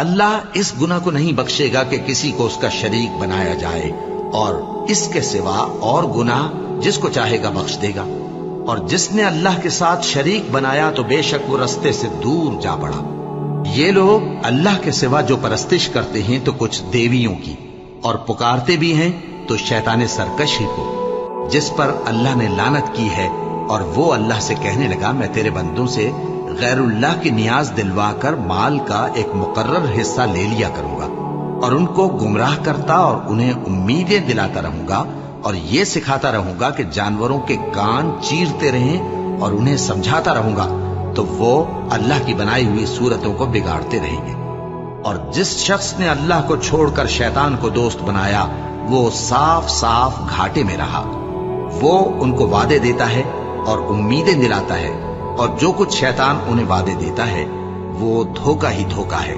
اللہ اس گناہ کو نہیں بخشے گا کہ کسی کو اس کا شریک بنایا جائے، اور اس کے سوا اور گناہ جس کو چاہے گا بخش دے گا، اور جس نے اللہ کے ساتھ شریک بنایا تو بے شک وہ رستے سے دور جا پڑا۔ یہ لوگ اللہ کے سوا جو پرستش کرتے ہیں تو کچھ دیویوں کی، اور پکارتے بھی ہیں تو شیطان سرکش ہی کو، جس پر اللہ نے لعنت کی ہے، اور وہ اللہ سے کہنے لگا میں تیرے بندوں سے غیر اللہ کی نیاز دلوا کر مال کا ایک مقرر حصہ لے لیا کروں گا، اور ان کو گمراہ کرتا اور انہیں امیدیں دلاتا رہوں گا، اور یہ سکھاتا رہوں گا کہ جانوروں کے کان چیرتے رہیں، اور انہیں سمجھاتا رہوں گا تو وہ اللہ کی بنائی ہوئی صورتوں کو بگاڑتے رہیں گے۔ اور جس شخص نے اللہ کو چھوڑ کر شیطان کو دوست بنایا وہ صاف صاف گھاٹے میں رہا۔ وہ ان کو وعدے دیتا ہے اور امیدیں دلاتا ہے، اور جو کچھ شیطان انہیں وعدے دیتا ہے وہ دھوکہ ہی دھوکہ ہے۔